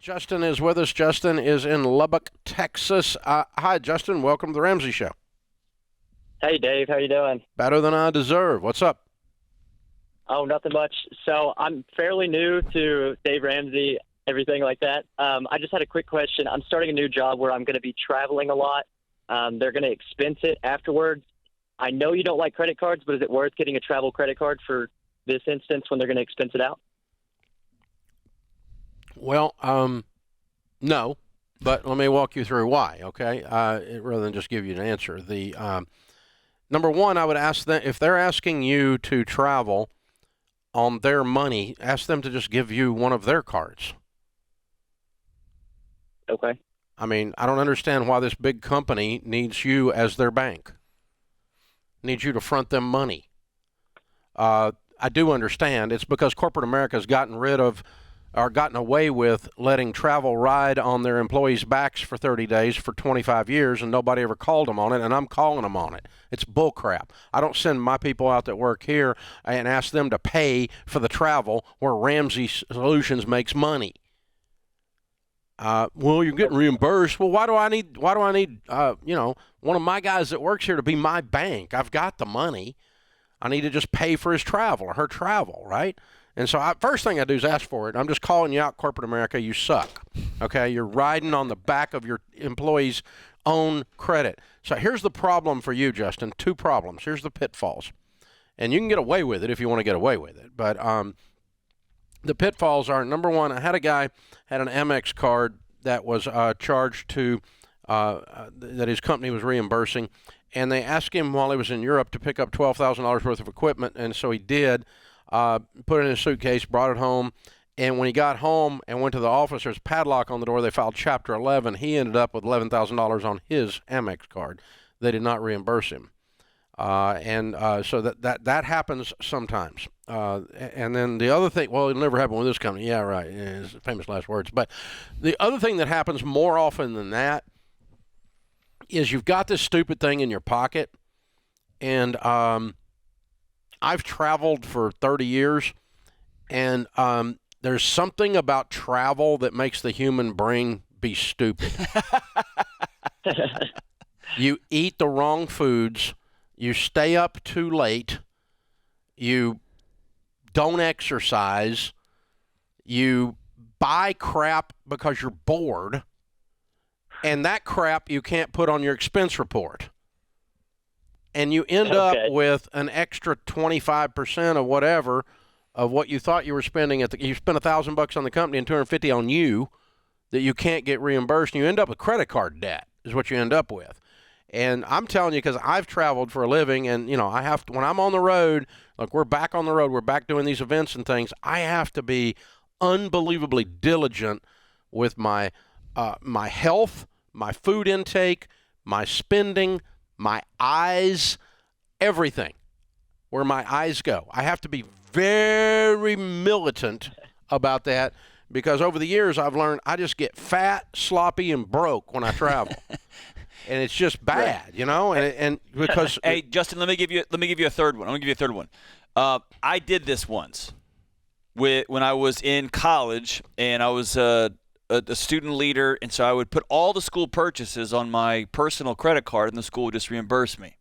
Justin is with us. Justin is in Lubbock, Texas. Hi, Justin. Welcome to the Ramsey Show. Hey, Dave. How you doing? Better than I deserve. What's up? Oh, nothing much. So I'm fairly new to Dave Ramsey, everything like that. I just had a quick question. I'm starting a new job where I'm going to be traveling a lot. They're going to expense it afterwards. I know you don't like credit cards, but is it worth getting a travel credit card for this instance when they're going to expense it out? Well, no, but let me walk you through why, okay? Rather than just give you an answer. Number one, I would ask them, if they're asking you to travel on their money, ask them to just give you one of their cards. Okay. I mean, I don't understand why this big company needs you as their bank, needs you to front them money. I do understand. It's because corporate America has gotten rid of or gotten away with letting travel ride on their employees' backs for 30 days for 25 years, and nobody ever called them on it, and I'm calling them on it. It's bullcrap. I don't send my people out that work here and ask them to pay for the travel where Ramsey Solutions makes money. Well, you're getting reimbursed. Well, why do I need, one of my guys that works here to be my bank? I've got the money. I need to just pay for his travel or her travel, right? And so first thing I do is ask for it. I'm just calling you out, corporate America. You suck. Okay? You're riding on the back of your employees' own credit. So here's the problem for you, Justin. Two problems. Here's the pitfalls. And you can get away with it if you want to get away with it. But the pitfalls are, number one, I had a guy had an Amex card that was charged to that his company was reimbursing. And they asked him while he was in Europe to pick up $12,000 worth of equipment. And so he did. Put it in a suitcase, brought it home, and when he got home and went to the office, there's a padlock on the door. They filed Chapter 11. He ended up with $11,000 on his Amex card. They did not reimburse him, so that happens sometimes. And then the other thing, well, it'll never happen with this company. Yeah, right. It's famous last words. But the other thing that happens more often than that is you've got this stupid thing in your pocket, and I've traveled for 30 years, and there's something about travel that makes the human brain be stupid. You eat the wrong foods, you stay up too late, you don't exercise, you buy crap because you're bored, and that crap you can't put on your expense report. And you end up with an extra 25% of whatever of what you thought you were spending you spent $1,000 on the company and $250 on you that you can't get reimbursed, and you end up with credit card debt is what you end up with. And I'm telling you, because I've traveled for a living, and I have to, when I'm on the road, like we're back on the road, we're back doing these events and things, I have to be unbelievably diligent with my my health, my food intake, my spending, my eyes, everything, where my eyes go. I have to be very militant about that, because over the years I've learned I just get fat, sloppy, and broke when I travel. And it's just bad, and because Hey, Justin, let me give you a third one. I'm going to give you a third one. I did this once when I was in college, and I was a student leader, and so I would put all the school purchases on my personal credit card, and the school would just reimburse me.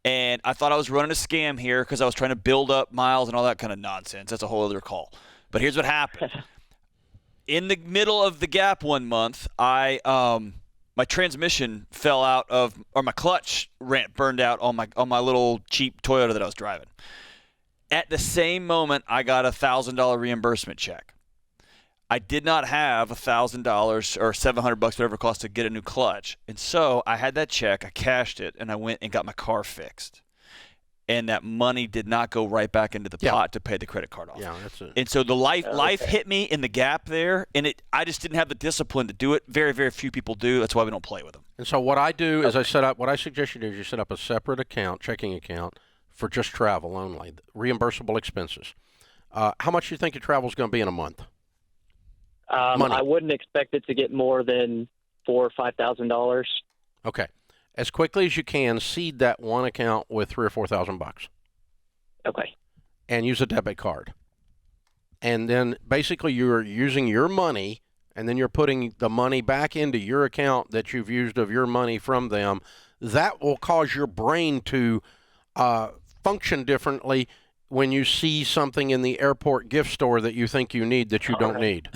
And I thought I was running a scam here because I was trying to build up miles and all that kind of nonsense. That's a whole other call. But here's what happened. In the middle of the gap one month, my transmission fell out or my clutch burned out on my little cheap Toyota that I was driving. At the same moment, I got a $1,000 reimbursement check. I did not have $1,000 or $700, whatever it cost to get a new clutch. And so I had that check, I cashed it, and I went and got my car fixed. And that money did not go right back into the pot to pay the credit card off. Yeah, that's it. And so the life hit me in the gap there, and I just didn't have the discipline to do it. Very, very few people do. That's why we don't play with them. And so what I do is what I suggest you do is you set up a separate checking account for just travel only, reimbursable expenses. How much do you think your travel is going to be in a month? I wouldn't expect it to get more than $4,000 or $5,000. Okay. As quickly as you can, seed that one account with $3,000 or $4,000. Okay. And use a debit card. And then basically you're using your money and then you're putting the money back into your account that you've used of your money from them, that will cause your brain to function differently when you see something in the airport gift store that you think you need that you don't need.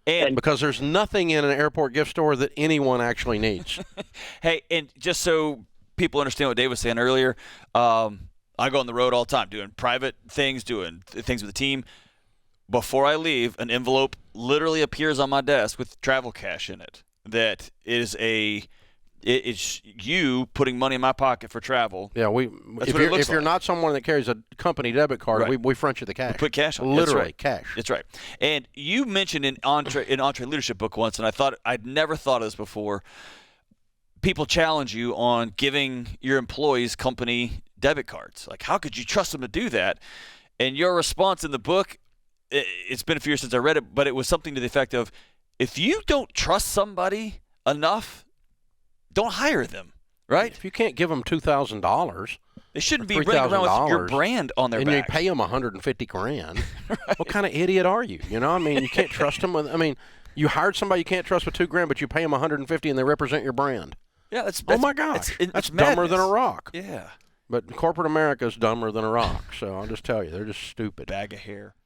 And because there's nothing in an airport gift store that anyone actually needs. hey, and just so people understand what Dave was saying earlier, I go on the road all the time doing private things, doing things with the team. Before I leave, an envelope literally appears on my desk with travel cash in it. That is it's you putting money in my pocket for travel. Yeah, if you're not someone that carries a company debit card, right. we front you the cash. We put cash on. Literally, That's right. cash. That's right. And you mentioned in Entre Leadership book once, and I'd never thought of this before. People challenge you on giving your employees company debit cards. Like, how could you trust them to do that? And your response in the book, it's been a few years since I read it, but it was something to the effect of, if you don't trust somebody enough, don't hire them, right? If you can't give them $2,000, they shouldn't be running around with your brand on their back. And you pay them $150,000. Right. What kind of idiot are you? You know, I mean, you can't trust them with. I mean, you hired somebody you can't trust with $2,000, but you pay them $150,000 and they represent your brand. Yeah, that's oh my gosh, that's dumber than a rock. Yeah, but corporate America is dumber than a rock. So I'll just tell you, they're just stupid. Bag of hair.